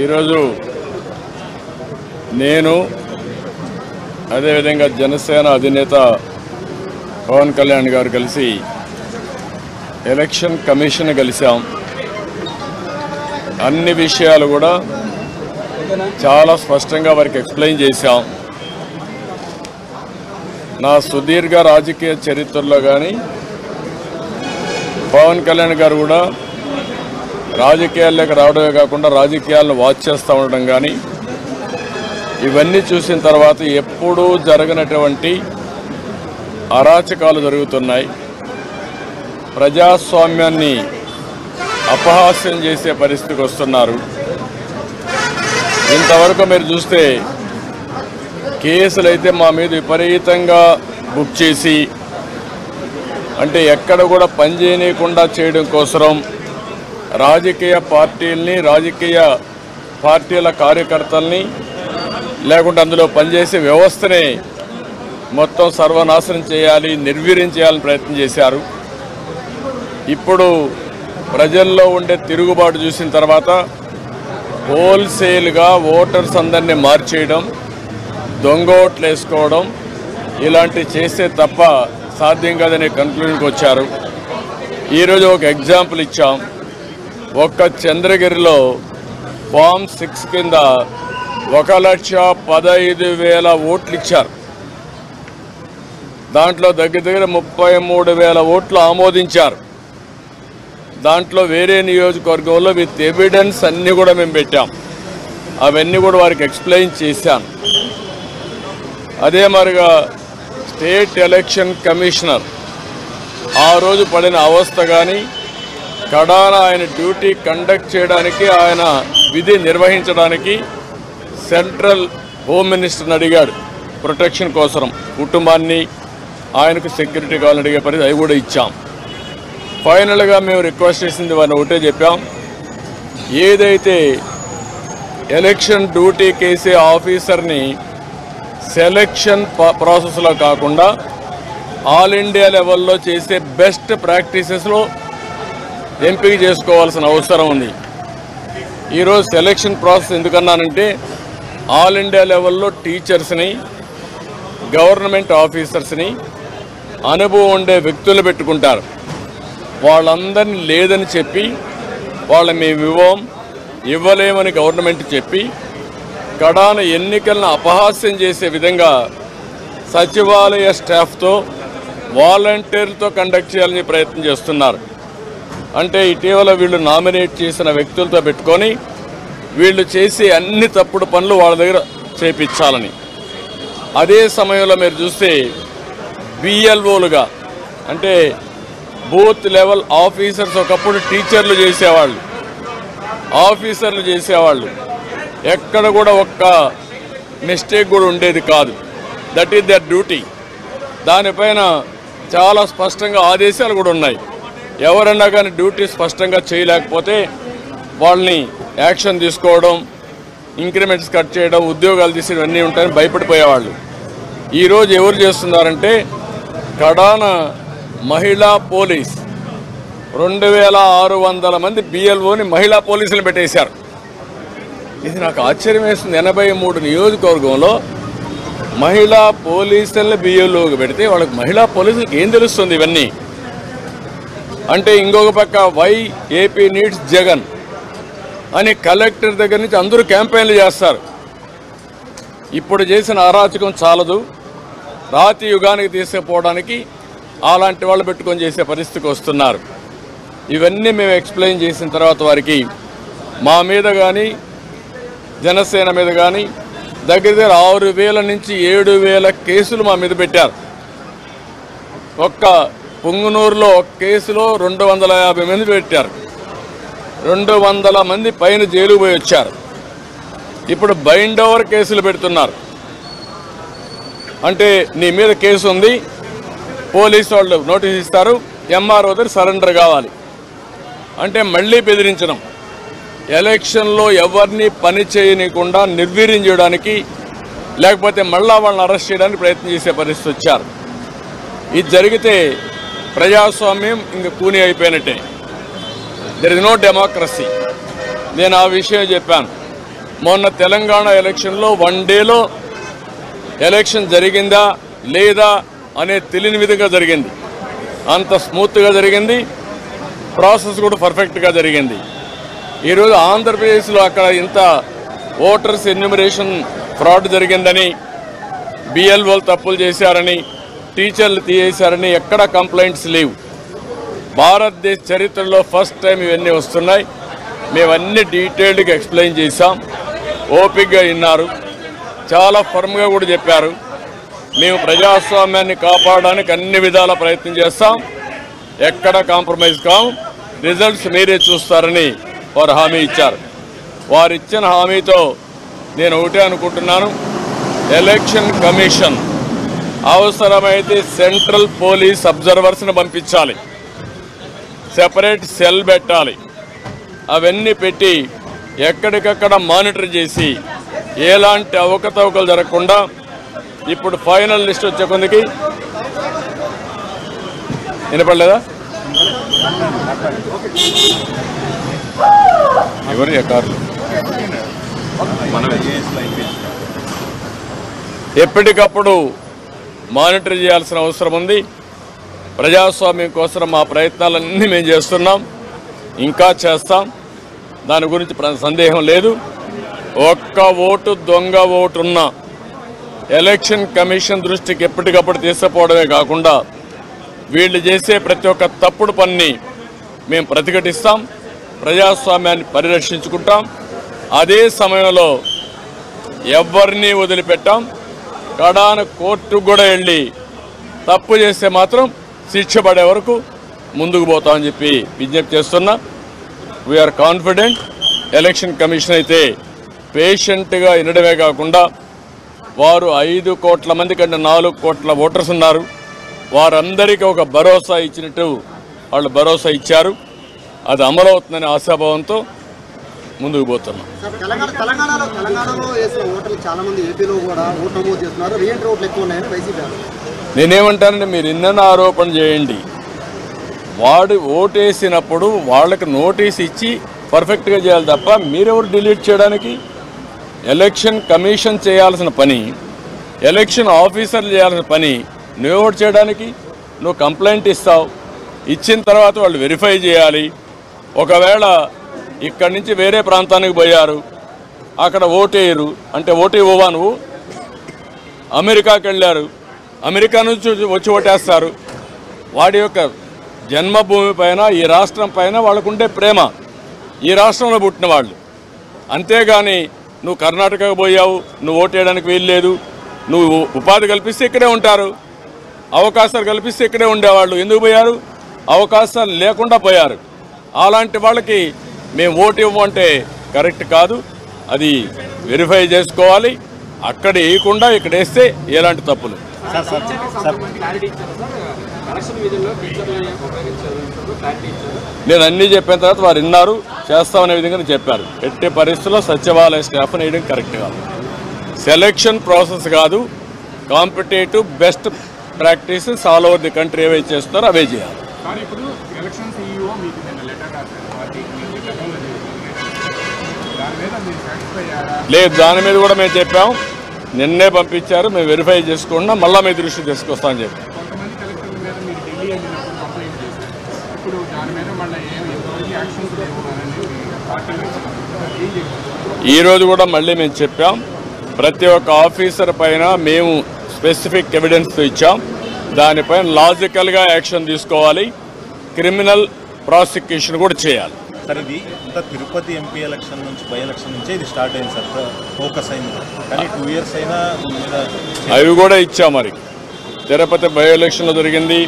ఈరోజు నేను అదేవిధంగా జనసేన అధినేత పవన్ కళ్యాణ్ గారు కలిసి ఎలక్షన్ కమిషన్ కలిసాం. అన్ని విషయాలు కూడా చాలా స్పష్టంగా వారికి ఎక్స్ప్లెయిన్ చేశాం. నా సుదీర్ఘ రాజకీయ చరిత్రలో కానీ పవన్ కళ్యాణ్ గారు కూడా రాజకీయాల్లోకి రావడమే కాకుండా రాజకీయాలను వాచ్ చేస్తూ ఉండడం కానీ ఇవన్నీ చూసిన తర్వాత ఎప్పుడూ జరగనటువంటి అరాచకాలు జరుగుతున్నాయి. ప్రజాస్వామ్యాన్ని అపహాస్యం చేసే పరిస్థితికి వస్తున్నారు. ఇంతవరకు మీరు చూస్తే కేసులు అయితే మా మీద విపరీతంగా బుక్ చేసి అంటే ఎక్కడ కూడా పనిచేయకుండా చేయడం కోసం రాజకీయ పార్టీల్ని రాజకీయ పార్టీల కార్యకర్తల్ని లేకుంటే అందులో పనిచేసే వ్యవస్థని మొత్తం సర్వనాశనం చేయాలి, నిర్వీర్యం చేయాలని ప్రయత్నం చేశారు. ఇప్పుడు ప్రజల్లో ఉండే తిరుగుబాటు చూసిన తర్వాత హోల్సేల్గా ఓటర్స్ అందరినీ మార్చేయడం, దొంగ ఓట్లు వేసుకోవడం ఇలాంటివి చేస్తే తప్ప సాధ్యం కాదనే కన్క్లూజన్కి వచ్చారు. ఈరోజు ఒక ఎగ్జాంపుల్ ఇచ్చాం. ఒక్క చంద్రగిరిలో ఫామ్ 6 కింద 1,15,000 ఓట్లు ఇచ్చారు. దాంట్లో దగ్గర 33,000 ఓట్లు ఆమోదించారు. దాంట్లో వేరే నియోజకవర్గంలో విత్ ఎవిడెన్స్ అన్నీ కూడా మేము పెట్టాం. అవన్నీ కూడా వారికి ఎక్స్ప్లెయిన్ చేశాను. అదే మరిగా స్టేట్ ఎలక్షన్ కమిషనర్ ఆ రోజు పడిన అవస్థ కానీ కడాన ఆయన డ్యూటీ కండక్ట్ చేయడానికి ఆయన విధి నిర్వహించడానికి సెంట్రల్ హోమ్ మినిస్టర్ని అడిగాడు ప్రొటెక్షన్ కోసం. కుటుంబాన్ని ఆయనకు సెక్యూరిటీ కావాలని అడిగే పరిస్థితి అవి కూడా ఇచ్చాం. ఫైనల్గా మేము రిక్వెస్ట్ చేసింది వారిని ఒకటే చెప్పాం, ఏదైతే ఎలక్షన్ డ్యూటీ కేసే ఆఫీసర్ని సెలక్షన్ ప్రాసెస్లో కాకుండా ఆల్ ఇండియా లెవెల్లో చేసే బెస్ట్ ప్రాక్టీసెస్లో ఎంపిక చేసుకోవాల్సిన అవసరం ఉంది. ఈరోజు సెలక్షన్ ప్రాసెస్ ఎందుకన్నానంటే ఆల్ ఇండియా లెవెల్లో టీచర్స్ని, గవర్నమెంట్ ఆఫీసర్స్ని, అనుభవం ఉండే వ్యక్తులు పెట్టుకుంటారు. వాళ్ళందరినీ లేదని చెప్పి వాళ్ళని మేము ఇవ్వలేమని గవర్నమెంట్ చెప్పి కడాన ఎన్నికలను అపహాస్యం చేసే విధంగా సచివాలయ స్టాఫ్తో వాలంటీర్లతో కండక్ట్ చేయాలని ప్రయత్నం చేస్తున్నారు. అంటే ఇటీవల వీళ్ళు నామినేట్ చేసిన వ్యక్తులతో పెట్టుకొని వీళ్ళు చేసే అన్ని తప్పుడు పనులు వాళ్ళ దగ్గర చేపించాలని. అదే సమయంలో మీరు చూస్తే బిఎల్ఓలుగా అంటే బూత్ లెవెల్ ఆఫీసర్స్ ఒకప్పుడు టీచర్లు చేసేవాళ్ళు, ఆఫీసర్లు చేసేవాళ్ళు. ఎక్కడ కూడా ఒక్క మిస్టేక్ కూడా ఉండేది కాదు. That is their duty. దానిపైన చాలా స్పష్టంగా ఆదేశాలు కూడా ఉన్నాయి. ఎవరన్నా కానీ డ్యూటీ స్పష్టంగా చేయలేకపోతే వాళ్ళని యాక్షన్ తీసుకోవడం, ఇంక్రిమెంట్స్ కట్ చేయడం, ఉద్యోగాలు తీసేయడం అన్నీ ఉంటాయని భయపడిపోయేవాళ్ళు. ఈరోజు ఎవరు చేస్తున్నారంటే కడాన మహిళా పోలీస్ 2,600 మంది బిఎల్ఓని మహిళా పోలీసులు పెట్టేశారు. ఇది నాకు ఆశ్చర్యం వేస్తుంది. 83 నియోజకవర్గంలో మహిళా పోలీసులను బిఎల్ఓకి పెడితే వాళ్ళకి మహిళా పోలీసులకు ఏం తెలుస్తుంది ఇవన్నీ అంటే? ఇంకొక పక్క వై ఏపీ నీడ్స్ జగన్ అని కలెక్టర్ దగ్గర నుంచి అందరూ క్యాంపెయిన్లు చేస్తారు. ఇప్పుడు చేసిన అరాచకం చాలదు, రాతి యుగానికి తీసుకుపోవడానికి అలాంటి వాళ్ళు పెట్టుకొని చేసే పరిస్థితికి వస్తున్నారు. ఇవన్నీ మేము ఎక్స్ప్లెయిన్ చేసిన తర్వాత వారికి మా మీద కానీ జనసేన మీద కానీ దగ్గర 6,000 నుంచి 7,000 కేసులు మా మీద పెట్టారు. ఒక్క పుంగనూరులో ఒక కేసులో 250 మంది పెట్టారు. 200 మంది పైన జైలు పోయి వచ్చారు. ఇప్పుడు బైండ్ ఓవర్ కేసులు పెడుతున్నారు. అంటే నీ మీద కేసు ఉంది, పోలీసు వాళ్ళు నోటీస్ ఇస్తారు, ఎంఆర్ఓ దగ్గర సరెండర్ కావాలి అంటే మళ్ళీ బెదిరించడం. ఎలక్షన్లో ఎవరిని పని చేయనీయకుండా నిర్వీర్యం చేయడానికి లేకపోతే మళ్ళా వాళ్ళని అరెస్ట్ చేయడానికి ప్రయత్నం చేసే పరిస్థితి వచ్చారు. ఇది జరిగితే ప్రజాస్వామ్యం ఇంక కూని అయిపోయినట్టే. There is no democracy. నేను ఆ విషయం చెప్పాను. మొన్న తెలంగాణ ఎలక్షన్లో 1 డేలో ఎలక్షన్ జరిగిందా లేదా అనే తెలియని విధంగా జరిగింది. అంత స్మూత్గా జరిగింది, ప్రాసెస్ కూడా పర్ఫెక్ట్గా జరిగింది. ఈరోజు ఆంధ్రప్రదేశ్లో అక్కడ ఇంత ఓటర్స్ ఎన్యూమరేషన్ ఫ్రాడ్ జరిగిందని, బిఎల్ఓలు తప్పులు చేశారని, టీచర్లు తీసేశారని ఎక్కడ కంప్లైంట్స్ లేవు. భారతదేశ చరిత్రలో ఫస్ట్ టైం ఇవన్నీ వస్తున్నాయి. మేమన్నీ డీటెయిల్డ్గా ఎక్స్ప్లెయిన్ చేశాం, ఓపికగా విన్నారు, చాలా ఫర్మ్గా కూడా చెప్పారు. మేము ప్రజాస్వామ్యాన్ని కాపాడడానికి అన్ని విధాల ప్రయత్నం చేస్తాం, ఎక్కడ కాంప్రమైజ్ కాం, రిజల్ట్స్ మీరే చూస్తారని వారు హామీ ఇచ్చారు. వారు ఇచ్చిన హామీతో నేను ఒకటే అనుకుంటున్నాను, ఎలక్షన్ కమిషన్ అవసరమైతే సెంట్రల్ పోలీస్ అబ్జర్వర్స్ని పంపించాలి, సెపరేట్ సెల్ పెట్టాలి, అవన్నీ పెట్టి ఎక్కడికక్కడ మానిటర్ చేసి ఎలాంటి అవకతవకలు జరగకుండా. ఇప్పుడు ఫైనల్ లిస్ట్ వచ్చే కొందికి వినపడలేదా ఎవరు ఎకార్లు ఎప్పటికప్పుడు మానిటర్ చేయాల్సిన అవసరం ఉంది. ప్రజాస్వామ్యం కోసం మా ప్రయత్నాలన్నీ మేము చేస్తున్నాం, ఇంకా చేస్తాం, దాని గురించి సందేహం లేదు. ఒక్క ఓటు దొంగ ఓటున్నా ఎలక్షన్ కమిషన్ దృష్టికి ఎప్పటికప్పుడు తీసుకుపోవడమే కాకుండా వీళ్ళు చేసే ప్రతి ఒక్క తప్పుడు పనిని మేము ప్రతిఘటిస్తాం, ప్రజాస్వామ్యాన్ని పరిరక్షించుకుంటాం. అదే సమయంలో ఎవరిని వదిలిపెట్టాం, కడాన కోర్టుకు కూడా వెళ్ళి తప్పు చేస్తే మాత్రం శిక్ష పడే వరకు ముందుకు పోతామని చెప్పి విజ్ఞప్తి చేస్తున్నా. We are confident. ఎలక్షన్ కమిషన్ అయితే పేషెంట్గా వినడమే కాకుండా వారు 5 కోట్ల మంది కంటే 4 కోట్ల ఓటర్స్ ఉన్నారు, వారందరికీ ఒక భరోసా ఇచ్చినట్టు వాళ్ళు భరోసా ఇచ్చారు. అది అమలవుతుందనే ఆశాభావంతో ముందుకు పోతున్నాం. నేనేమంటానంటే మీరు ఇన్న ఆరోపణ చేయండి, వాడు ఓటేసినప్పుడు వాళ్ళకి నోటీస్ ఇచ్చి పర్ఫెక్ట్గా చేయాలి తప్ప మీరెవరు డిలీట్ చేయడానికి? ఎలక్షన్ కమిషన్ చేయాల్సిన పని, ఎలక్షన్ ఆఫీసర్లు చేయాల్సిన పని నువ్వెవరు చేయడానికి? నువ్వు కంప్లైంట్ ఇస్తావు, ఇచ్చిన తర్వాత వాళ్ళు వెరిఫై చేయాలి. ఒకవేళ ఇక్కడి నుంచి వేరే ప్రాంతానికి పోయారు, అక్కడ ఓటేయరు అంటే ఓటు ఇవ్వవా నువ్వు? అమెరికాకి వెళ్ళారు, అమెరికా నుంచి వచ్చి ఓటేస్తారు. వాడి యొక్క జన్మభూమి పైన, ఈ రాష్ట్రం పైన వాళ్ళకుండే ప్రేమ, ఈ రాష్ట్రంలో పుట్టిన వాళ్ళు. అంతేగాని నువ్వు కర్ణాటకకు పోయావు, నువ్వు ఓటేయడానికి వీల్లేదు, నువ్వు ఉపాధి కల్పిస్తే ఇక్కడే ఉంటారు, అవకాశాలు కల్పిస్తే ఇక్కడే ఉండేవాళ్ళు. ఎందుకు పోయారు? అవకాశాలు లేకుండా పోయారు. అలాంటి వాళ్ళకి మేము ఓటు ఇవ్వమంటే కరెక్ట్ కాదు, అది వెరిఫై చేసుకోవాలి. అక్కడ వేయకుండా ఇక్కడ వేస్తే ఎలాంటి తప్పులు. నేను అన్నీ చెప్పిన తర్వాత వారు విన్నారు, చేస్తామనే విధంగా చెప్పారు. ఎట్టి పరిస్థితుల్లో సచివాలయ స్టాఫ్ని వేయడం కరెక్ట్ కాదు. సెలక్షన్ ప్రాసెస్ కాదు, competitive best practices all over the country ఏవైతే చేస్తారో అవే చేయాలి. లేదు, దాని మీద కూడా మేము చెప్పాం, నిన్నే పంపించారు, మేము వెరిఫై చేసుకున్నా మళ్ళీ మీ దృష్టి తీసుకొస్తామని చెప్పి. ఈరోజు కూడా మళ్ళీ మేము చెప్పాం, ప్రతి ఒక్క ఆఫీసర్ పైన మేము స్పెసిఫిక్ ఎవిడెన్స్ ఇచ్చాం, దానిపైన లాజికల్గా యాక్షన్ తీసుకోవాలి, క్రిమినల్ ప్రాసిక్యూషన్ కూడా చేయాలి. సార్ ఇది ఇంత తిరుపతి ఎంపీ ఎలక్షన్ నుంచి బై ఎలక్షన్ నుంచే ఇది స్టార్ట్ అయింది సార్, ఫోకస్ అయింది. కానీ 2 years అయినా అవి కూడా ఇచ్చాం. మరి తిరుపతి బై ఎలక్షన్లో జరిగింది,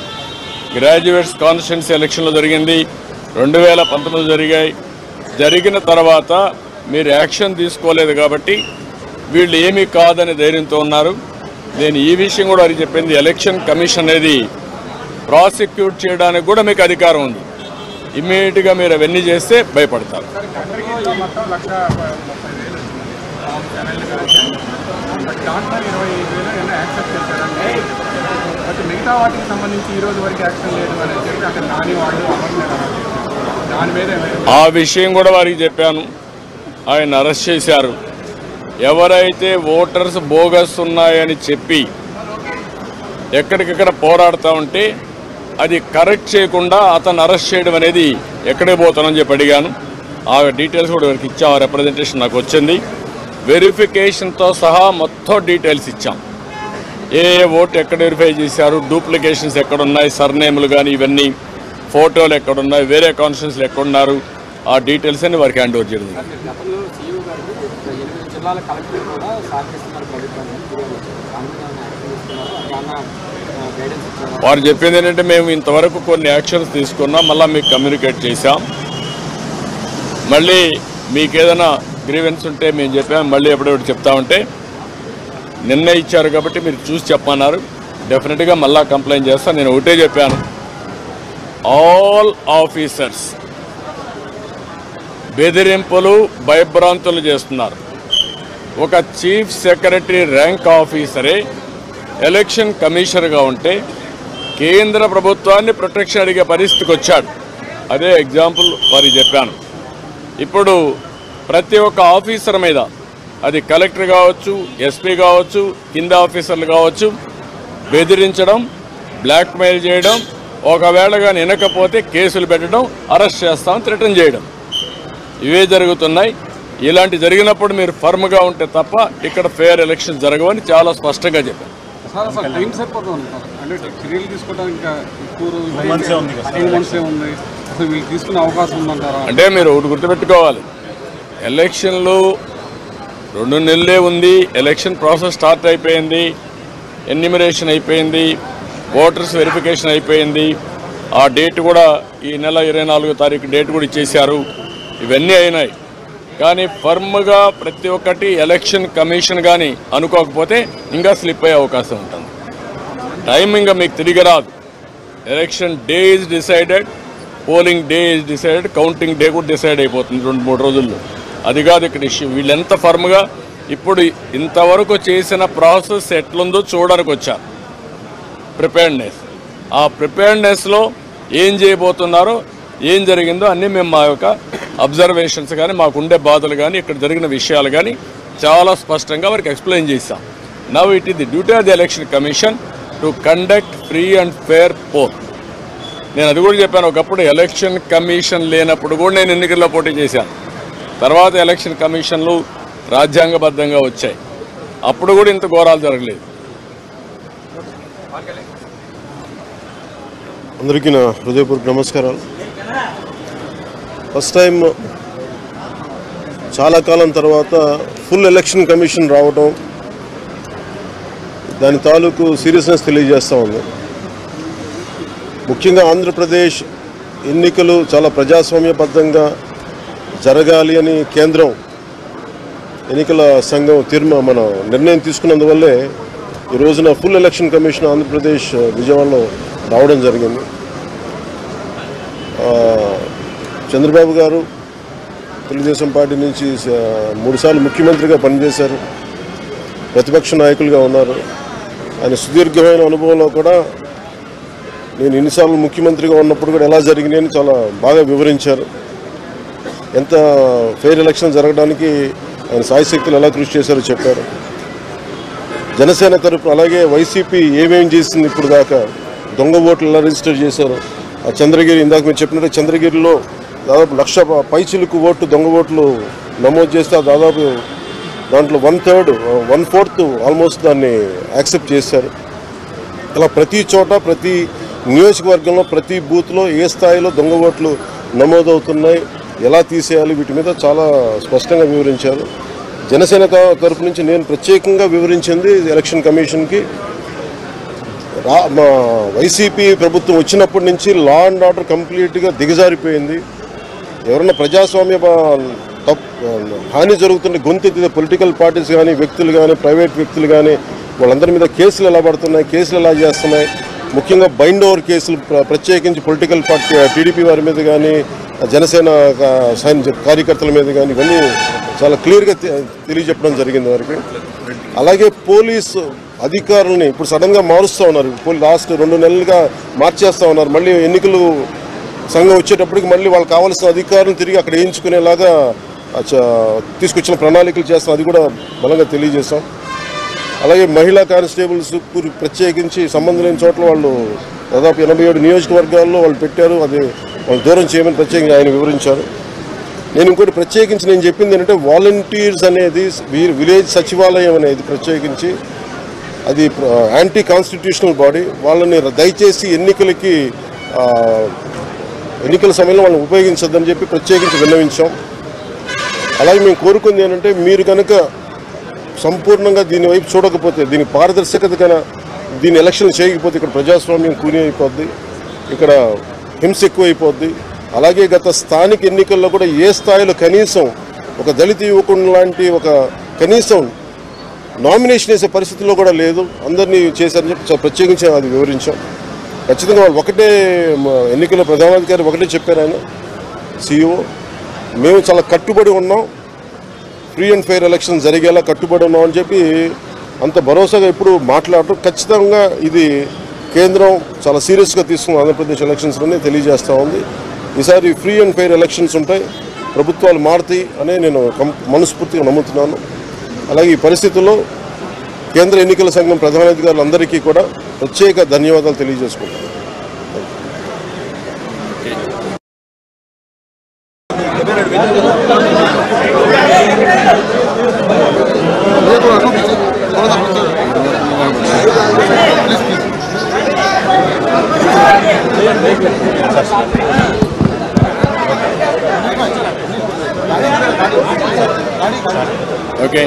గ్రాడ్యుయేట్స్ కాన్స్టిట్యున్సీ ఎలక్షన్లో జరిగింది, 2019 జరిగాయి. జరిగిన తర్వాత మీరు యాక్షన్ తీసుకోలేదు కాబట్టి వీళ్ళు ఏమీ కాదని ధైర్యంతో ఉన్నారు. నేను ఈ విషయం కూడా అది చెప్పింది, ఎలక్షన్ కమిషన్ అనేది ప్రాసిక్యూట్ చేయడానికి కూడా మీకు అధికారం ఉంది. ఇమ్మీడియట్గా మీరు అవన్నీ చేస్తే భయపడతారు. ఆ విషయం కూడా వారికి చెప్పాను, ఆయన అరెస్ట్ చేశారు. ఎవరైతే ఓటర్స్ బోగస్ ఉన్నాయని చెప్పి ఎక్కడికక్కడ పోరాడుతూ ఉంటే అది కరెక్ట్ చేయకుండా అతను అరెస్ట్ చేయడం అనేది ఎక్కడికి పోతానని చెప్పి అడిగాను. ఆ డీటెయిల్స్ కూడా వారికి ఇచ్చాం. ఆ రిప్రజెంటేషన్ నాకు వచ్చింది. వెరిఫికేషన్తో సహా మొత్తం డీటెయిల్స్ ఇచ్చాం. ఏ ఓటు ఎక్కడ వెరిఫై చేశారు, డూప్లికేషన్స్ ఎక్కడున్నాయి, సర్నేములు కానీ ఇవన్నీ, ఫోటోలు ఎక్కడున్నాయి, వేరే కాన్స్టిట్యూన్సీలు ఎక్కడున్నారు, ఆ డీటెయిల్స్ అని వారికి హ్యాండ్ ఓవర్ చేయడం. వారు చెప్పింది ఏంటంటే మేము ఇంతవరకు కొన్ని యాక్షన్స్ తీసుకున్నాం, మళ్ళీ మీకు కమ్యూనికేట్ చేశాం. మళ్ళీ మీకు ఏదైనా గ్రీవెన్స్ ఉంటే మేము చెప్పాము, మళ్ళీ ఎప్పుడెప్పుడు చెప్తామంటే నిన్న ఇచ్చారు కాబట్టి మీరు చూసి చెప్పన్నారు. డెఫినెట్గా మళ్ళీ కంప్లైంట్ చేస్తాను. నేను ఒకటే చెప్పాను, ఆల్ ఆఫీసర్స్ బెదిరింపులు భయభ్రాంతులు చేస్తున్నారు. ఒక చీఫ్ సెక్రటరీ ర్యాంక్ ఆఫీసరే ఎలక్షన్ కమిషనర్గా ఉంటే కేంద్ర ప్రభుత్వాన్ని ప్రొటెక్షన్ అడిగే పరిస్థితికి వచ్చాడు. అదే ఎగ్జాంపుల్ వారికి చెప్పాను. ఇప్పుడు ప్రతి ఒక్క ఆఫీసర్ మీద, అది కలెక్టర్ కావచ్చు, ఎస్పీ కావచ్చు, కింద ఆఫీసర్లు కావచ్చు, బెదిరించడం, బ్లాక్మెయిల్ చేయడం, ఒకవేళ కానీ వినకపోతే కేసులు పెట్టడం, అరెస్ట్ చేస్తామని థ్రెటన్ చేయడం, ఇవే జరుగుతున్నాయి. ఇలాంటి జరిగినప్పుడు మీరు ఫర్మ్గా ఉంటే తప్ప ఇక్కడ ఫెయిర్ ఎలక్షన్ జరగవని చాలా స్పష్టంగా చెప్పారు. అంటే మీరు ఒకటి గుర్తుపెట్టుకోవాలి, ఎలక్షన్లు 2 నెలలే ఉంది. ఎలక్షన్ ప్రాసెస్ స్టార్ట్ అయిపోయింది, ఎన్యూమరేషన్ అయిపోయింది, ఓటర్స్ వెరిఫికేషన్ అయిపోయింది. ఆ డేట్ కూడా ఈ నెల 24వ తారీఖు డేట్ కూడా ఇచ్చేశారు. ఇవన్నీ అయినాయి. కానీ ఫర్మ్గా ప్రతి ఒక్కటి ఎలక్షన్ కమిషన్ కానీ అనుకోకపోతే ఇంకా స్లిప్ అయ్యే అవకాశం ఉంటుంది. టైం ఇంకా మీకు తిరిగి రాదు. Election day is decided, polling day is decided, counting day కూడా డిసైడ్ అయిపోతుంది 2-3 రోజుల్లో. అది కాదు ఇక్కడ ఇష్యూ. వీళ్ళెంత ఫర్మ్గా ఇప్పుడు ఇంతవరకు చేసిన ప్రాసెస్ ఎట్లుందో చూడడానికి వచ్చారు. ప్రిపేర్డ్నెస్, ఆ ప్రిపేర్డ్నెస్లో ఏం చేయబోతున్నారో, ఏం జరిగిందో అన్నీ మేము మా యొక్క అబ్జర్వేషన్స్ కానీ, మాకుండే బాధలు కానీ, ఇక్కడ జరిగిన విషయాలు కానీ చాలా స్పష్టంగా వారికి ఎక్స్ప్లెయిన్ చేశాం. Now it is the duty of the election commission to conduct free and fair pole. నేను అది కూడా చెప్పాను. ఒకప్పుడు ఎలక్షన్ కమిషన్ లేనప్పుడు కూడా నేను ఎన్నికల్లో పోటీ చేశాను. తర్వాత ఎలక్షన్ కమిషన్లు రాజ్యాంగబద్ధంగా వచ్చాయి. అప్పుడు కూడా ఇంత ఘోరాలు జరగలేదు. అందరికీ నా హృదయపూర్వక నమస్కారాలు. ఫస్ట్ టైం చాలా కాలం తర్వాత ఫుల్ ఎలక్షన్ కమిషన్ రావడం దాని తాలూకు సీరియస్నెస్ తెలియజేస్తూ ఉంది. ముఖ్యంగా ఆంధ్రప్రదేశ్ ఎన్నికలు చాలా ప్రజాస్వామ్యబద్ధంగా జరగాలి అని కేంద్రం ఎన్నికల సంఘం మన నిర్ణయం తీసుకున్నందువల్లే ఈ రోజున ఫుల్ ఎలక్షన్ కమిషన్ ఆంధ్రప్రదేశ్ విజయవాడలో రావడం జరిగింది. చంద్రబాబు గారు తెలుగుదేశం పార్టీ నుంచి 3 సార్లు ముఖ్యమంత్రిగా పనిచేశారు, ప్రతిపక్ష నాయకులుగా ఉన్నారు. ఆయన సుదీర్ఘమైన అనుభవంలో కూడా నేను ఎన్నిసార్లు ముఖ్యమంత్రిగా ఉన్నప్పుడు కూడా ఎలా జరిగినాయని చాలా బాగా వివరించారు. ఎంత ఫెయిర్ ఎలక్షన్ జరగడానికి ఆయన సాయశక్తులు ఎలా కృషి చేశారో చెప్పారు. జనసేన తరపు అలాగే వైసీపీ ఏమేం చేసింది ఇప్పుడు దాకా, దొంగ ఓట్లు ఎలా రిజిస్టర్ చేశారు, ఆ చంద్రగిరి ఇందాక మీరు చెప్పినట్టు చంద్రగిరిలో దాదాపు 1,00,000 పైచిలకు ఓట్లు దొంగ ఓట్లు నమోదు చేస్తే దాదాపు దాంట్లో 1/4 ఆల్మోస్ట్ దాన్ని యాక్సెప్ట్ చేశారు. అలా ప్రతి చోట, ప్రతి నియోజకవర్గంలో, ప్రతి బూత్లో ఏ స్థాయిలో దొంగ ఓట్లు నమోదవుతున్నాయి, ఎలా తీసేయాలి, వీటి మీద చాలా స్పష్టంగా వివరించారు. జనసేన తరపు నుంచి నేను ప్రత్యేకంగా వివరించింది ఎలక్షన్ కమిషన్కి, మా వైసీపీ ప్రభుత్వం వచ్చినప్పటి నుంచి లా అండ్ ఆర్డర్ కంప్లీట్గా దిగజారిపోయింది. ఎవరైనా ప్రజాస్వామ్య హాని జరుగుతున్న గొంతెత్తితే పొలిటికల్ పార్టీస్ కానీ, వ్యక్తులు కానీ, ప్రైవేట్ వ్యక్తులు కానీ, వాళ్ళందరి మీద కేసులు ఎలా పడుతున్నాయి, కేసులు ఎలా చేస్తున్నాయి, ముఖ్యంగా బైండ్ ఓవర్ కేసులు ప్రత్యేకించి పొలిటికల్ పార్టీ టీడీపీ వారి మీద కానీ, జనసేన కార్యకర్తల మీద కానీ ఇవన్నీ చాలా క్లియర్గా తెలియజెప్పడం జరిగింది వారికి. అలాగే పోలీసు అధికారులని ఇప్పుడు సడన్గా మారుస్తూ ఉన్నారు. లాస్ట్ 2 నెలలుగా మార్చేస్తూ ఉన్నారు. మళ్ళీ ఎన్నికలు సంఘం వచ్చేటప్పటికి మళ్ళీ వాళ్ళకి కావాల్సిన అధికారులను తిరిగి అక్కడ వేయించుకునేలాగా తీసుకొచ్చిన ప్రణాళికలు చేస్తాం, అది కూడా బలంగా తెలియజేస్తాం. అలాగే మహిళా కానిస్టేబుల్స్ ప్రత్యేకించి సంబంధం లేని చోట్ల వాళ్ళు దాదాపు 87 నియోజకవర్గాల్లో వాళ్ళు పెట్టారు, అది వాళ్ళు దూరం చేయమని ప్రత్యేకంగా ఆయన వివరించారు. నేను ఇంకోటి ప్రత్యేకించి నేను చెప్పింది ఏంటంటే వాలంటీర్స్ అనేది విలేజ్ సచివాలయం అనేది ప్రత్యేకించి అది యాంటీ కాన్స్టిట్యూషనల్ బాడీ, వాళ్ళని దయచేసి ఎన్నికల సమయంలో వాళ్ళని ఉపయోగించొద్దని చెప్పి ప్రత్యేకించి విన్నవించాం. అలాగే మేము కోరుకుంది ఏంటంటే మీరు కనుక సంపూర్ణంగా దీని వైపు చూడకపోతే, దీని పారదర్శకత కన్నా దీని ఎలక్షన్ చేయకపోతే ఇక్కడ ప్రజాస్వామ్యం కూని అయిపోద్ది, ఇక్కడ హింస ఎక్కువైపోద్ది. అలాగే గత స్థానిక ఎన్నికల్లో కూడా ఏ స్థాయిలో కనీసం ఒక దళిత యువకుడు లాంటి ఒక కనీసం నామినేషన్ వేసే పరిస్థితిలో కూడా లేదు, అందరినీ చేశారని చెప్పి ప్రత్యేకించి అది వివరించాం. ఖచ్చితంగా వాళ్ళు ఒకటే ఎన్నికల ప్రధానాధికారి ఒకటే చెప్పారు, ఆయన CEO, మేము చాలా కట్టుబడి ఉన్నాం, ఫ్రీ అండ్ ఫెయిర్ ఎలక్షన్ జరిగేలా కట్టుబడి ఉన్నాం అని చెప్పి అంత భరోసాగా ఎప్పుడు మాట్లాడటం. ఖచ్చితంగా ఇది కేంద్రం చాలా సీరియస్గా తీసుకున్న ఆంధ్రప్రదేశ్ ఎలక్షన్స్లోనే తెలియజేస్తూ ఉంది. ఈసారి ఫ్రీ అండ్ ఫెయిర్ ఎలక్షన్స్ ఉంటాయి, ప్రభుత్వాలు మారుతాయి అనే నేను మనస్ఫూర్తిగా నమ్ముతున్నాను. అలాగే ఈ పరిస్థితుల్లో కేంద్ర ఎన్నికల సంఘం ప్రధానాధికారులందరికీ కూడా ప్రత్యేక ధన్యవాదాలు తెలియజేసుకుంటాను. ఓకే,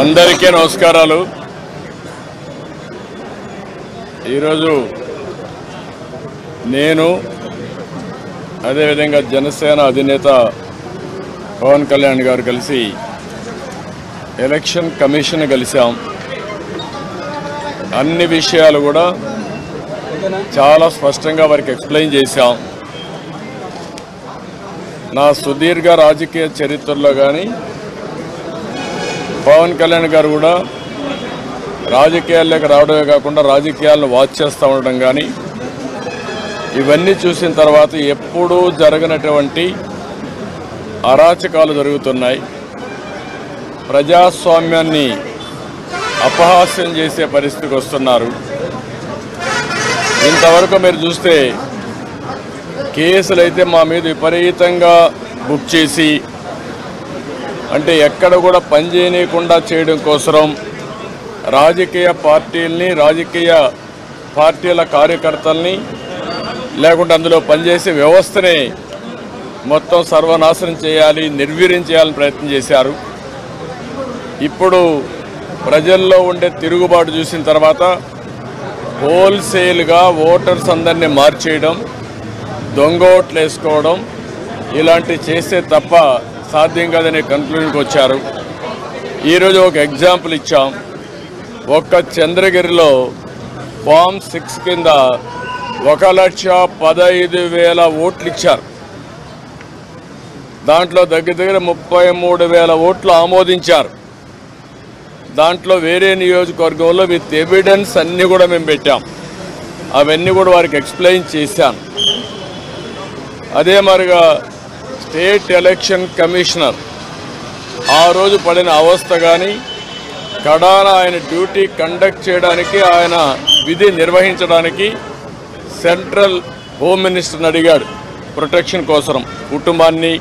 అందరికీ నమస్కారాలు. ఈరోజు నేను అదేవిధంగా జనసేన అధినేత పవన్ కళ్యాణ్ గారు కలిసి ఎలక్షన్ కమిషన్ కలిసాం. అన్ని విషయాలు కూడా చాలా స్పష్టంగా వారికి ఎక్స్ప్లెయిన్ చేశాం. నా సుదీర్ఘ రాజకీయ చరిత్రలో కానీ పవన్ కళ్యాణ్ గారు కూడా రాజకీయాల్లోకి రావడమే కాకుండా రాజకీయాలను వాచ్ చేస్తూ ఉండడం కానీ, ఇవన్నీ చూసిన తర్వాత ఎప్పుడూ జరగనటువంటి అరాచకాలు జరుగుతున్నాయి. ప్రజాస్వామ్యాన్ని అపహాస్యం చేసే పరిస్థితికి వస్తున్నారు. ఇంతవరకు మీరు చూస్తే కేసులు అయితే మా మీద విపరీతంగా బుక్ చేసి, అంటే ఎక్కడ కూడా పనిచేయకుండా చేయడం కోసం రాజకీయ పార్టీల్ని, రాజకీయ పార్టీల కార్యకర్తల్ని, లేకుంటే అందులో పనిచేసే వ్యవస్థని మొత్తం సర్వనాశనం చేయాలి, నిర్వీర్యం చేయాలని ప్రయత్నం చేశారు. ఇప్పుడు ప్రజల్లో ఉండే తిరుగుబాటు చూసిన తర్వాత హోల్సేల్గా ఓటర్స్ అందరినీ మార్చేయడం, దొంగ ఓట్లు వేసుకోవడం ఇలాంటివి చేస్తే తప్ప సాధ్యం కాదనే కన్క్లూజన్కి వచ్చారు. ఈరోజు ఒక ఎగ్జాంపుల్ ఇచ్చాం. ఒక్క చంద్రగిరిలో ఫామ్ 6 కింద 1,15,000 ఓట్లు ఇచ్చారు. దాంట్లో దగ్గర 33,000 ఓట్లు ఆమోదించారు. దాంట్లో వేరే నియోజకవర్గంలో విత్ ఎవిడెన్స్ అన్నీ కూడా మేము పెట్టాం. అవన్నీ కూడా వారికి ఎక్స్ప్లెయిన్ చేశాను. అదే మరిగా స్టేట్ ఎలక్షన్ కమిషనర్ ఆ రోజు పడిన అవస్థ కానీ, కడాన ఆయన డ్యూటీ కండక్ట్ చేయడానికి, ఆయన విధి నిర్వహించడానికి సెంట్రల్ హోమ్ మినిస్టర్ని అడిగాడు ప్రొటెక్షన్ కోసం. కుటుంబాన్ని,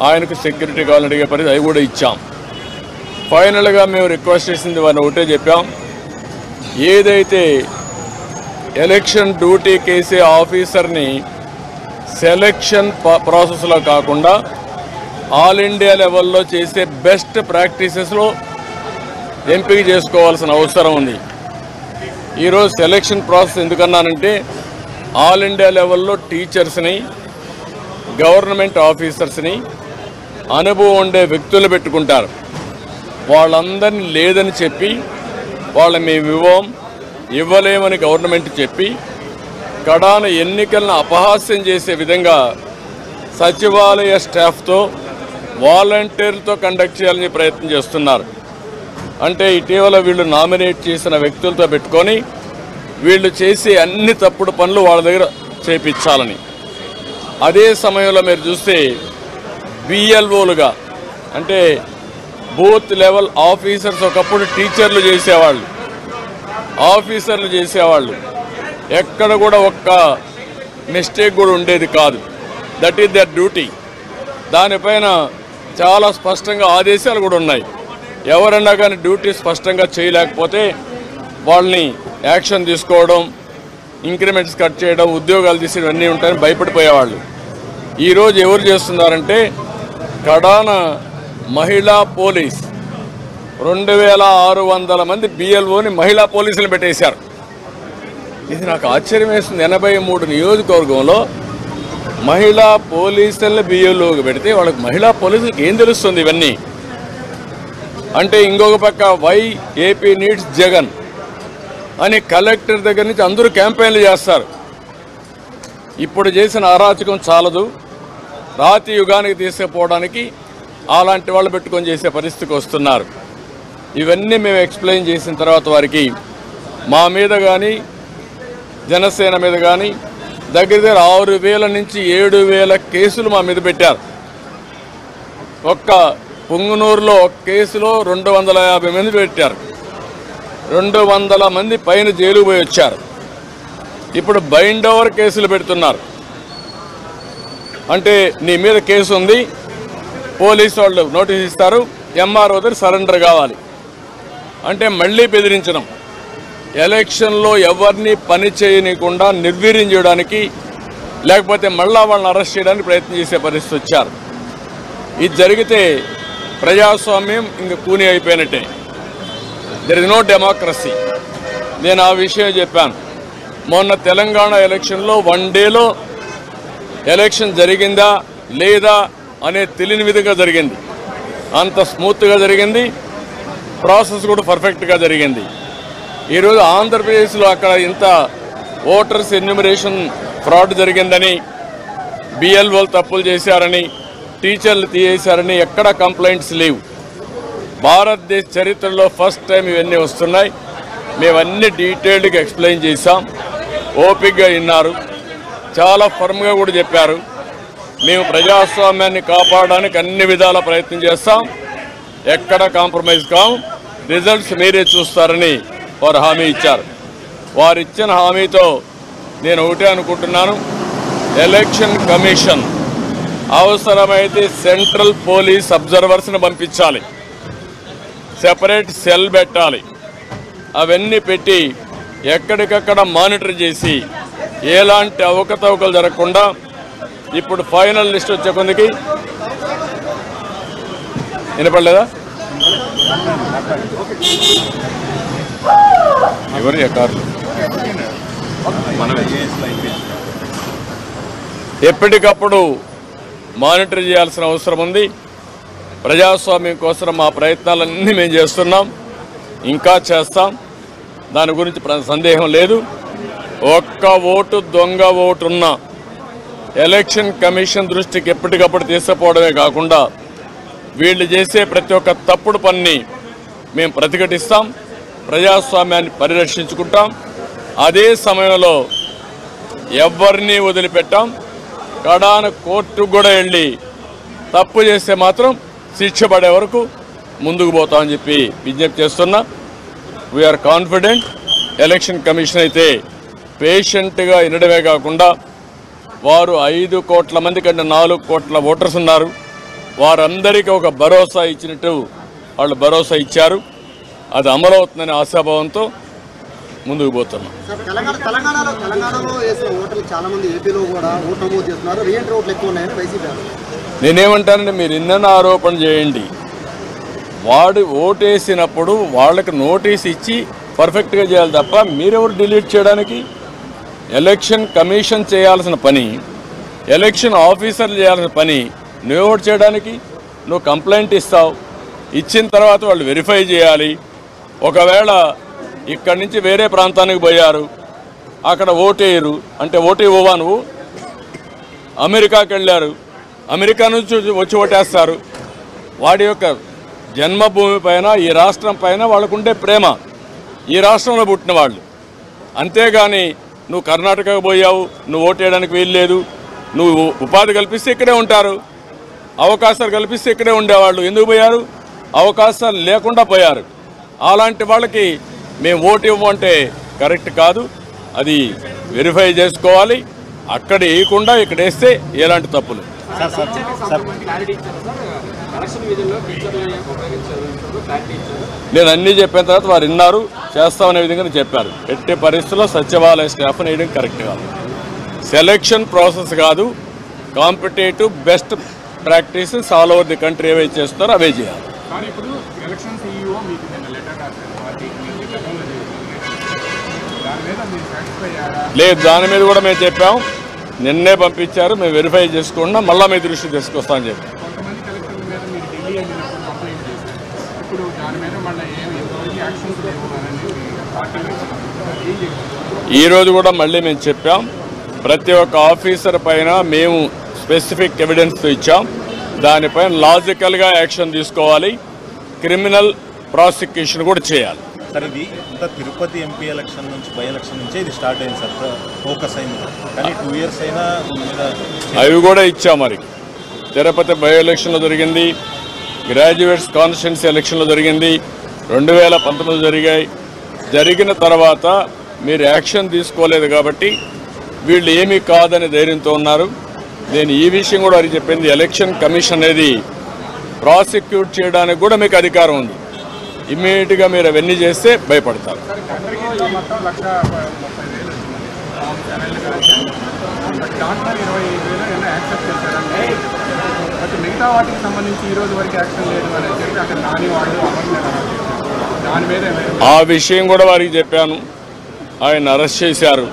ఆయనకు సెక్యూరిటీ కావాలని అడిగే పరిస్థితి, అవి కూడా ఇచ్చాం. ఫైనల్గా మేము రిక్వెస్ట్ చేసింది వారిని ఒకటే చెప్పాం, ఏదైతే ఎలక్షన్ డ్యూటీ కేసే ఆఫీసర్ని సెలక్షన్ ప్రాసెస్లో కాకుండా ఆల్ ఇండియా లెవెల్లో చేసే బెస్ట్ ప్రాక్టీసెస్లో ఎంపిక చేసుకోవాల్సిన అవసరం ఉంది. ఈరోజు సెలక్షన్ ప్రాసెస్ ఎందుకన్నానంటే, ఆల్ ఇండియా లెవెల్లో టీచర్స్ని, గవర్నమెంట్ ఆఫీసర్స్ని, అనుభవం ఉండే వ్యక్తులు పెట్టుకుంటారు. వాళ్ళందరినీ లేదని చెప్పి, వాళ్ళని మేము ఇవ్వలేమని గవర్నమెంట్ చెప్పి, కడాన ఎన్నికలను అపహాస్యం చేసే విధంగా సచివాలయ స్టాఫ్తో, వాలంటీర్లతో కండక్ట్ చేయాలని ప్రయత్నం చేస్తున్నారు. అంటే ఇటీవల వీళ్ళు నామినేట్ చేసిన వ్యక్తులతో పెట్టుకొని వీళ్ళు చేసే అన్ని తప్పుడు పనులు వాళ్ళ దగ్గర చేపించాలని. అదే సమయంలో మీరు చూస్తే బిఎల్ఓలుగా అంటే బూత్ లెవెల్ ఆఫీసర్స్ ఒకప్పుడు టీచర్లు చేసేవాళ్ళు, ఆఫీసర్లు చేసేవాళ్ళు. ఎక్కడ కూడా ఒక్క మిస్టేక్ కూడా ఉండేది కాదు. That is their duty. దానిపైన చాలా స్పష్టంగా ఆదేశాలు కూడా ఉన్నాయి. ఎవరన్నా కానీ డ్యూటీ స్పష్టంగా చేయలేకపోతే వాళ్ళని యాక్షన్ తీసుకోవడం, ఇంక్రిమెంట్స్ కట్ చేయడం, ఉద్యోగాలు తీసేయడం అన్నీ ఉంటాయని భయపడిపోయేవాళ్ళు. ఈరోజు ఎవరు చేస్తున్నారంటే కడాన మహిళా పోలీస్ 2600 మంది బిఎల్ఓని మహిళా పోలీసులు పెట్టేశారు. ఇది నాకు ఆశ్చర్యం వేస్తుంది. 83 నియోజకవర్గంలో మహిళా పోలీసులను బిఎల్ఓకి పెడితే వాళ్ళకి మహిళా పోలీసులకు ఏం తెలుస్తుంది ఇవన్నీ అంటే? ఇంకొక పక్క వై ఏపీ నీడ్స్ జగన్ అని కలెక్టర్ దగ్గర నుంచి అందరూ క్యాంపెయిన్లు చేస్తారు. ఇప్పుడు చేసిన అరాచకం చాలదు, రాతి యుగానికి తీసుకుపోవడానికి అలాంటి వాళ్ళు పెట్టుకొని చేసే పరిస్థితికి వస్తున్నారు. ఇవన్నీ మేము ఎక్స్ప్లెయిన్ చేసిన తర్వాత వారికి మా మీద కానీ జనసేన మీద కానీ దగ్గర 6000 నుంచి 7000 కేసులు మా మీద పెట్టారు. ఒక్క పుంగనూరులో ఒక కేసులో 250 మంది పెట్టారు. 200 మంది పైన జైలు పోయి వచ్చారు. ఇప్పుడు బైండ్ ఓవర్ కేసులు పెడుతున్నారు. అంటే నీ మీద కేసు ఉంది, పోలీసు వాళ్ళు నోటీస్ ఇస్తారు, ఎంఆర్ఓ దగ్గర సరెండర్ కావాలి అంటే మళ్ళీ బెదిరించడం. ఎలక్షన్లో ఎవరిని పని చేయనీయకుండా నిర్వీర్యం చేయడానికి, లేకపోతే మళ్ళా వాళ్ళని అరెస్ట్ చేయడానికి ప్రయత్నం చేసే పరిస్థితి వచ్చారు. ఇది జరిగితే ప్రజాస్వామ్యం ఇంక కూని అయిపోయినట్టే. There is no democracy. నేను ఆ విషయం చెప్పాను. మొన్న తెలంగాణ ఎలక్షన్లో 1 డేలో ఎలక్షన్ జరిగిందా లేదా అనే తెలియని విధంగా జరిగింది. అంత స్మూత్గా జరిగింది, ప్రాసెస్ కూడా పర్ఫెక్ట్గా జరిగింది. ఈరోజు ఆంధ్రప్రదేశ్లో అక్కడ ఇంత ఓటర్స్ ఎన్యూమరేషన్ ఫ్రాడ్ జరిగిందని, బిఎల్ఓలు తప్పులు చేశారని, టీచర్లు తీసేశారని ఎక్కడా కంప్లైంట్స్ లేవు. భారతదేశ చరిత్రలో ఫస్ట్ టైం ఇవన్నీ వస్తున్నాయి. మేమన్నీ డీటెయిల్డ్గా ఎక్స్ప్లెయిన్ చేశాం. ఓపికగా విన్నారు, చాలా ఫర్మ్గా కూడా చెప్పారు. మేము ప్రజాస్వామ్యాన్ని కాపాడడానికి అన్ని విధాల ప్రయత్నం చేస్తాం, ఎక్కడ కాంప్రమైజ్ కాం, రిజల్ట్స్ మీరే చూస్తారని వారు హామీ ఇచ్చారు. వారు ఇచ్చిన హామీతో నేను ఒకటే అనుకుంటున్నాను, ఎలక్షన్ కమిషన్ అవసరమైతే సెంట్రల్ పోలీస్ అబ్జర్వర్స్ని పంపించాలి, సెపరేట్ సెల్ పెట్టాలి. అవన్నీ పెట్టి ఎక్కడికక్కడ మానిటర్ చేసి ఎలాంటి అవకతవకలు జరగకుండా ఇప్పుడు ఫైనల్ లిస్ట్ వచ్చే కొందికి వినపడలేదా ఎవరు ఎకార్లు ఎప్పటికప్పుడు మానిటర్ చేయాల్సిన అవసరం ఉంది. ప్రజాస్వామ్యం కోసం మా ప్రయత్నాలన్నీ మేము చేస్తున్నాం, ఇంకా చేస్తాం. దాని గురించి సందేహం లేదు. ఒక్క ఓటు దొంగ ఓటున్నా ఎలక్షన్ కమిషన్ దృష్టికి ఎప్పటికప్పుడు తీసుకుపోవడమే కాకుండా వీళ్ళు చేసే ప్రతి ఒక్క తప్పుడు పనిని మేము ప్రతిఘటిస్తాం, ప్రజాస్వామ్యాన్ని పరిరక్షించుకుంటాం. అదే సమయంలో ఎవరిని వదిలిపెట్టాం. కడాన కోర్టుకు కూడా వెళ్ళి తప్పు చేస్తే మాత్రం శిక్ష పడే వరకు ముందుకు పోతామని చెప్పి విజ్ఞప్తి చేస్తున్నా. We are confident. ఎలక్షన్ కమిషన్ అయితే పేషెంట్గా వినడమే కాకుండా వారు 5 కోట్ల మంది కంటే 4 కోట్ల ఓటర్స్ ఉన్నారు, వారందరికీ ఒక భరోసా ఇచ్చినట్టు వాళ్ళు భరోసా ఇచ్చారు. అది అమలవుతుందనే ఆశాభావంతో ముందుకు పోతున్నాం. నేనేమంటానంటే మీరు ఇన్న ఆరోపణ చేయండి. వాడు ఓటేసినప్పుడు వాళ్ళకి నోటీస్ ఇచ్చి పర్ఫెక్ట్గా చేయాలి తప్ప మీరెవరు డిలీట్ చేయడానికి? ఎలక్షన్ కమిషన్ చేయాల్సిన పని, ఎలక్షన్ ఆఫీసర్లు చేయాల్సిన పని నువ్వెవరు చేయడానికి? నువ్వు కంప్లైంట్ ఇస్తావు, ఇచ్చిన తర్వాత వాళ్ళు వెరిఫై చేయాలి. ఒకవేళ ఇక్కడి నుంచి వేరే ప్రాంతానికి పోయారు, అక్కడ ఓటేయరు అంటే ఓటు ఇవ్వవా నువ్వు? అమెరికాకి వెళ్ళారు, అమెరికా నుంచి వచ్చి ఓటేస్తారు. వాడి యొక్క జన్మభూమి పైన, ఈ రాష్ట్రం పైన వాళ్ళకుండే ప్రేమ, ఈ రాష్ట్రంలో పుట్టిన వాళ్ళు అంతేగాని నువ్వు కర్ణాటకకు పోయావు, నువ్వు ఓటేయడానికి వీల్లేదు, నువ్వు ఉపాధి కల్పిస్తే ఇక్కడే ఉంటారు, అవకాశాలు కల్పిస్తే ఇక్కడే ఉండేవాళ్ళు. ఎందుకు పోయారు? అవకాశాలు లేకుండా పోయారు. అలాంటి వాళ్ళకి మేము ఓటు ఇవ్వమంటే కరెక్ట్ కాదు. అది వెరిఫై చేసుకోవాలి. అక్కడ వేయకుండా ఇక్కడ వేస్తే ఎలాంటి తప్పులు. నేను అన్నీ చెప్పిన తర్వాత వారు విన్నారు, చేస్తామనే విధంగా చెప్పారు. ఎట్టి పరిస్థితుల్లో సచివాలయ స్టాఫ్ వేయడం కరెక్ట్ కాదు. సెలక్షన్ ప్రాసెస్ కాదు, competitive best practices all over the country ఏవైతే చేస్తారో అవే చేయాలి. లేదు, దాని మీద కూడా మేము చెప్పాం, నిన్నే పంపించారు, మేము వెరిఫై చేసుకున్నా మళ్ళీ మీ దృష్టి తీసుకొస్తామని చెప్పి. ఈరోజు కూడా మళ్ళీ మేము చెప్పాం, ప్రతి ఒక్క ఆఫీసర్ పైన మేము స్పెసిఫిక్ ఎవిడెన్స్ ఇచ్చాం. దానిపైన లాజికల్గా యాక్షన్ తీసుకోవాలి, క్రిమినల్ ప్రాసిక్యూషన్ కూడా చేయాలి. సార్ ఇది ఇంత తిరుపతి ఎంపీ ఎలక్షన్ నుంచి బై ఎలక్షన్ నుంచే ఇది స్టార్ట్ అయింది సార్, ఫోకస్ అయింది. కానీ 2 years అయినా అవి కూడా ఇచ్చాం. మరి తిరుపతి బై ఎలక్షన్లో జరిగింది, గ్రాడ్యుయేట్స్ కాన్స్టిట్యున్సీ ఎలక్షన్లో జరిగింది, 2019 జరిగాయి. జరిగిన తర్వాత మీరు యాక్షన్ తీసుకోలేదు కాబట్టి వీళ్ళు ఏమీ కాదని ధైర్యంతో ఉన్నారు. నేను ఈ విషయం కూడా అది చెప్పింది, ఎలక్షన్ కమిషన్ అనేది ప్రాసిక్యూట్ చేయడానికి కూడా మీకు అధికారం ఉంది. ఇమ్మీడియట్గా మీరు అవన్నీ చేస్తే భయపడతారు. ఆ విషయం కూడా వారికి చెప్పాను, ఆయన అరెస్ట్ చేశారు.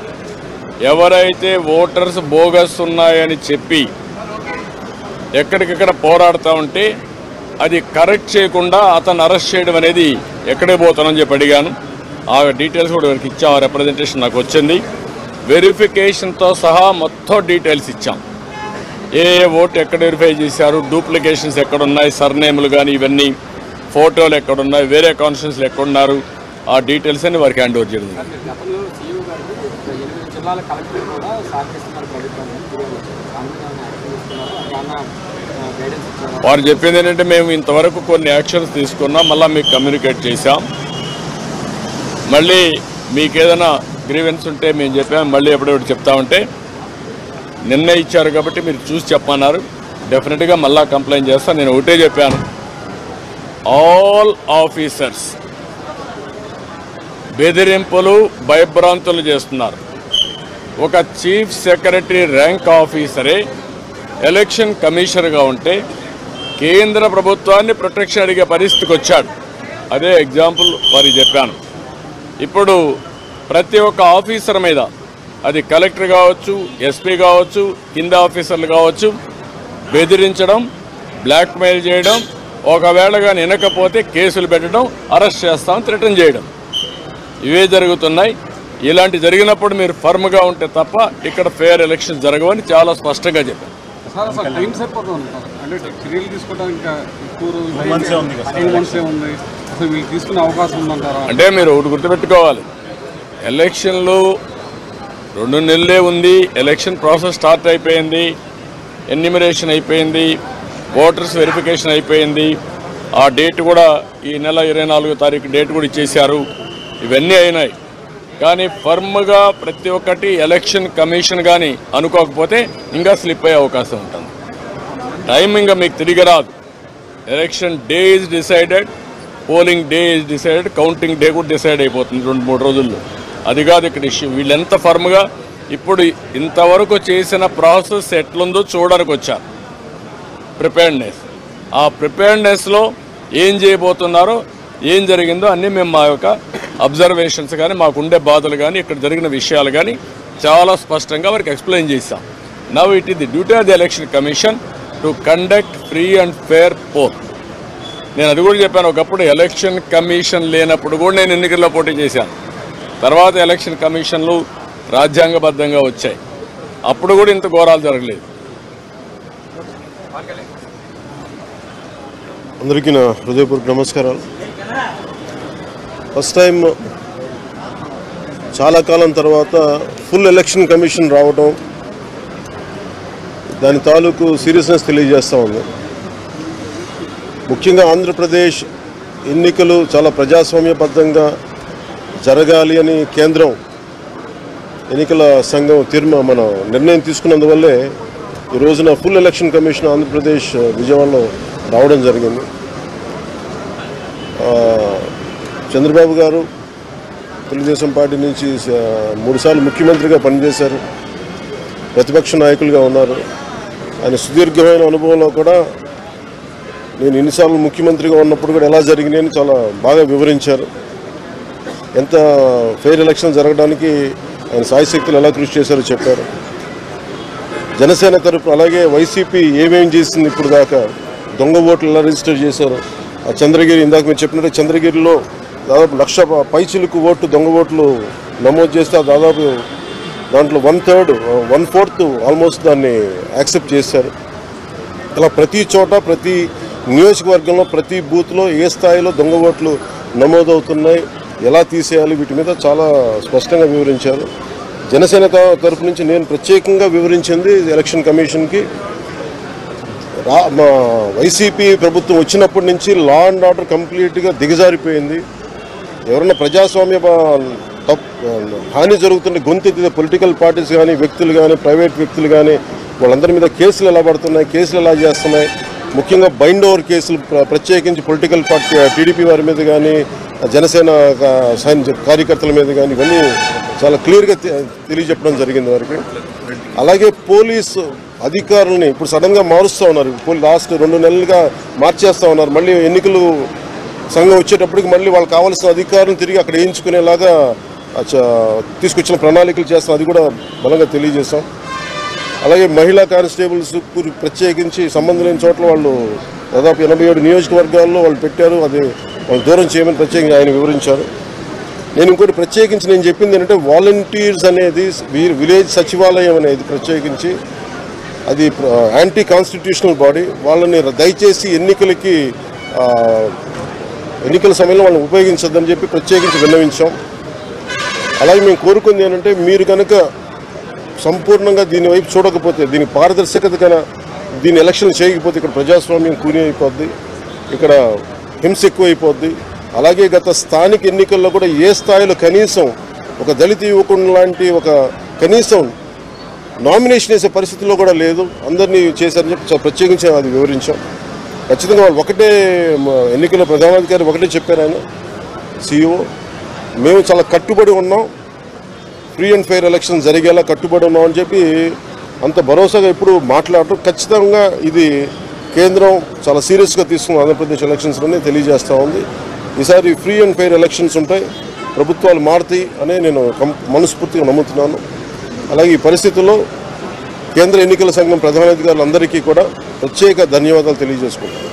ఎవరైతే ఓటర్స్ బోగస్ ఉన్నాయని చెప్పి ఎక్కడికెక్కడ పోరాడుతూ ఉంటే అది కరెక్ట్ చేయకుండా అతను అరెస్ట్ చేయడం అనేది ఎక్కడికి పోతానని చెప్పి అడిగాను. ఆ డీటెయిల్స్ కూడా వారికి ఇచ్చాం. ఆ రిప్రజెంటేషన్ నాకు వచ్చింది. వెరిఫికేషన్తో సహా మొత్తం డీటెయిల్స్ ఇచ్చాం. ఏ ఓటు ఎక్కడ వెరిఫై చేశారు, డూప్లికేషన్స్ ఎక్కడున్నాయి, సర్నేములు కానీ ఇవన్నీ, ఫోటోలు ఎక్కడున్నాయి, వేరే కాన్స్టిట్యున్సీలు ఎక్కడున్నారు, ఆ డీటెయిల్స్ అని వారికి హ్యాండ్ ఓవర్ చేయడం. వారు చెప్పింది ఏంటంటే, మేము ఇంతవరకు కొన్ని యాక్షన్స్ తీసుకున్నాం, మళ్ళీ మీకు కమ్యూనికేట్ చేశాం. మళ్ళీ మీకు ఏదైనా గ్రీవెన్స్ ఉంటే మేము చెప్పాము, మళ్ళీ ఎప్పుడెప్పుడు చెప్తామంటే నిన్నే ఇచ్చారు కాబట్టి మీరు చూసి చెప్పన్నారు. డెఫినెట్గా మళ్ళీ కంప్లైంట్ చేస్తాను. నేను ఒకటే చెప్పాను, ఆల్ ఆఫీసర్స్ బెదిరింపులు భయభ్రాంతులు చేస్తున్నారు. ఒక చీఫ్ సెక్రటరీ ర్యాంక్ ఆఫీసరే ఎలక్షన్ కమిషనర్గా ఉంటే కేంద్ర ప్రభుత్వాన్ని ప్రొటెక్షన్ అడిగే పరిస్థితికి వచ్చాడు. అదే ఎగ్జాంపుల్ వారికి చెప్పాను. ఇప్పుడు ప్రతి ఒక్క ఆఫీసర్ మీద, అది కలెక్టర్ కావచ్చు, ఎస్పీ కావచ్చు, కింద ఆఫీసర్లు కావచ్చు, బెదిరించడం, బ్లాక్మెయిల్ చేయడం, ఒకవేళ కానీ వినకపోతే కేసులు పెట్టడం, అరెస్ట్ చేస్తామని థ్రెటన్ చేయడం, ఇవే జరుగుతున్నాయి. ఇలాంటి జరిగినప్పుడు మీరు ఫర్మ్గా ఉంటే తప్ప ఇక్కడ ఫెయిర్ ఎలక్షన్ జరగవని చాలా స్పష్టంగా చెప్పారు. అంటే మీరు ఒకటి గుర్తుపెట్టుకోవాలి, ఎలక్షన్లు 2 నెలలే ఉంది. ఎలక్షన్ ప్రాసెస్ స్టార్ట్ అయిపోయింది, ఎన్యూమరేషన్ అయిపోయింది, ఓటర్స్ వెరిఫికేషన్ అయిపోయింది. ఆ డేట్ కూడా ఈ నెల 24వ తారీఖు డేట్ కూడా ఇచ్చేశారు. ఇవన్నీ అయినాయి. కానీ ఫర్మ్గా ప్రతి ఒక్కటి ఎలక్షన్ కమిషన్ కానీ అనుకోకపోతే ఇంకా స్లిప్ అయ్యే అవకాశం ఉంటుంది. టైం ఇంకా మీకు తిరిగి రాదు. Election day is decided, polling day is decided, counting day కూడా డిసైడ్ అయిపోతుంది 2-3 రోజుల్లో. అది కాదు ఇక్కడ ఇష్యూ. వీళ్ళెంత ఫర్మ్గా ఇప్పుడు ఇంతవరకు చేసిన ప్రాసెస్ ఎట్లుందో చూడడానికి వచ్చారు. ప్రిపేర్డ్నెస్, ఆ ప్రిపేర్డ్నెస్లో ఏం చేయబోతున్నారో, ఏం జరిగిందో అన్నీ మేము మా యొక్క అబ్జర్వేషన్స్ కానీ, మాకుండే బాధలు కానీ, ఇక్కడ జరిగిన విషయాలు కానీ చాలా స్పష్టంగా వారికి ఎక్స్ప్లెయిన్ చేశాం. Now it is the duty of the election commission to conduct free and fair pole. నేను అది కూడా చెప్పాను. ఒకప్పుడు ఎలక్షన్ కమిషన్ లేనప్పుడు కూడా నేను ఎన్నికల్లో పోటీ చేశాను. తర్వాత ఎలక్షన్ కమిషన్లు రాజ్యాంగబద్ధంగా వచ్చాయి. అప్పుడు కూడా ఇంత ఘోరాలు జరగలేదు. అందరికీ నా హృదయపూర్వక నమస్కారాలు. ఫస్ట్ టైం చాలా కాలం తర్వాత ఫుల్ ఎలక్షన్ కమిషన్ రావడం దాని తాలూకు సీరియస్నెస్ తెలియజేస్తూ ఉంది. ముఖ్యంగా ఆంధ్రప్రదేశ్ ఎన్నికలు చాలా ప్రజాస్వామ్యబద్ధంగా జరగాలి అని కేంద్రం ఎన్నికల సంఘం మన నిర్ణయం తీసుకున్నందువల్లే ఈ రోజున ఫుల్ ఎలక్షన్ కమిషన్ ఆంధ్రప్రదేశ్ విజయవాడలో రావడం జరిగింది. చంద్రబాబు గారు తెలుగుదేశం పార్టీ నుంచి 3 సార్లు ముఖ్యమంత్రిగా పనిచేశారు, ప్రతిపక్ష నాయకులుగా ఉన్నారు. ఆయన సుదీర్ఘమైన అనుభవంలో కూడా నేను ఎన్నిసార్లు ముఖ్యమంత్రిగా ఉన్నప్పుడు కూడా ఎలా జరిగినాయని చాలా బాగా వివరించారు. ఎంత ఫెయిర్ ఎలక్షన్ జరగడానికి ఆయన సాయశక్తులు ఎలా కృషి చేశారో చెప్పారు. జనసేన తరపు అలాగే వైసీపీ ఏమేం చేసింది ఇప్పుడు దాకా, దొంగ ఓట్లు ఎలా రిజిస్టర్ చేశారు, ఆ చంద్రగిరి ఇందాక మీరు చెప్పినట్టు చంద్రగిరిలో దాదాపు 1,00,000 పైచిలకు ఓట్లు దొంగ ఓట్లు నమోదు చేస్తే దాదాపు దాంట్లో 1/4 ఆల్మోస్ట్ దాన్ని యాక్సెప్ట్ చేశారు. అలా ప్రతి చోట ప్రతి నియోజకవర్గంలో ప్రతి బూత్లో ఏ స్థాయిలో దొంగ ఓట్లు నమోదవుతున్నాయి, ఎలా తీసేయాలి, వీటి మీద చాలా స్పష్టంగా వివరించారు. జనసేన తరపు నుంచి నేను ప్రత్యేకంగా వివరించింది ఎలక్షన్ కమిషన్కి, మా వైసీపీ ప్రభుత్వం వచ్చినప్పటి నుంచి లా అండ్ ఆర్డర్ కంప్లీట్గా దిగజారిపోయింది. ఎవరైనా ప్రజాస్వామ్య హాని జరుగుతున్న గొంతెత్తితే పొలిటికల్ పార్టీస్ కానీ వ్యక్తులు కానీ ప్రైవేట్ వ్యక్తులు కానీ వాళ్ళందరి మీద కేసులు ఎలా పడుతున్నాయి, కేసులు ఎలా చేస్తున్నాయి, ముఖ్యంగా బైండ్ ఓవర్ కేసులు ప్రత్యేకించి పొలిటికల్ పార్టీ టీడీపీ వారి మీద కానీ జనసేన కార్యకర్తల మీద కానీ ఇవన్నీ చాలా క్లియర్గా తెలియజెప్పడం జరిగింది వారికి. అలాగే పోలీసు అధికారులని ఇప్పుడు సడన్గా మారుస్తూ ఉన్నారు. లాస్ట్ 2 నెలలుగా మార్చేస్తూ ఉన్నారు. మళ్ళీ ఎన్నికలు సంఘం వచ్చేటప్పటికి మళ్ళీ వాళ్ళకి కావాల్సిన అధికారులను తిరిగి అక్కడ వేయించుకునేలాగా తీసుకొచ్చిన ప్రణాళికలు చేస్తాం, అది కూడా బలంగా తెలియజేస్తాం. అలాగే మహిళా కానిస్టేబుల్స్ ప్రత్యేకించి సంబంధం లేని చోట్ల వాళ్ళు దాదాపు 87 నియోజకవర్గాల్లో వాళ్ళు పెట్టారు, అది వాళ్ళు దూరం చేయమని ప్రత్యేకంగా ఆయన వివరించారు. నేను ఇంకోటి ప్రత్యేకించి నేను చెప్పింది ఏంటంటే వాలంటీర్స్ అనేది విలేజ్ సచివాలయం అనేది ప్రత్యేకించి అది యాంటీ కాన్స్టిట్యూషనల్ బాడీ, వాళ్ళని దయచేసి ఎన్నికల సమయంలో వాళ్ళని ఉపయోగించద్దని చెప్పి ప్రత్యేకించి విన్నవించాం. అలాగే మేము కోరుకుంది ఏంటంటే మీరు కనుక సంపూర్ణంగా దీని వైపు చూడకపోతే, దీని పారదర్శకత కన్నా దీని ఎలక్షన్ చేయకపోతే ఇక్కడ ప్రజాస్వామ్యం కూని అయిపోద్ది, ఇక్కడ హింస ఎక్కువైపోద్ది. అలాగే గత స్థానిక ఎన్నికల్లో కూడా ఏ స్థాయిలో కనీసం ఒక దళిత యువకుడు లాంటి ఒక కనీసం నామినేషన్ వేసే పరిస్థితుల్లో కూడా లేదు, అందరినీ చేశారని చెప్పి ప్రత్యేకించి అది వివరించాం. ఖచ్చితంగా వాళ్ళు ఒకటే ఎన్నికల ప్రధానాధికారి ఒకటే చెప్పారు, ఆయన CEO, మేము చాలా కట్టుబడి ఉన్నాం, ఫ్రీ అండ్ ఫెయిర్ ఎలక్షన్ జరిగేలా కట్టుబడి ఉన్నాం అని చెప్పి అంత భరోసాగా ఇప్పుడు మాట్లాడటం ఖచ్చితంగా ఇది కేంద్రం చాలా సీరియస్గా తీసుకున్న ఆంధ్రప్రదేశ్ ఎలక్షన్స్లోనే తెలియజేస్తూ ఉంది. ఈసారి ఫ్రీ అండ్ ఫెయిర్ ఎలక్షన్స్ ఉంటాయి, ప్రభుత్వాలు మారుతాయి అనే నేను మనస్ఫూర్తిగా నమ్ముతున్నాను. అలాగే ఈ పరిస్థితుల్లో కేంద్ర ఎన్నికల సంఘం ప్రధానాధికారులందరికీ కూడా ప్రత్యేక ధన్యవాదాలు తెలియజేసుకుంటాను.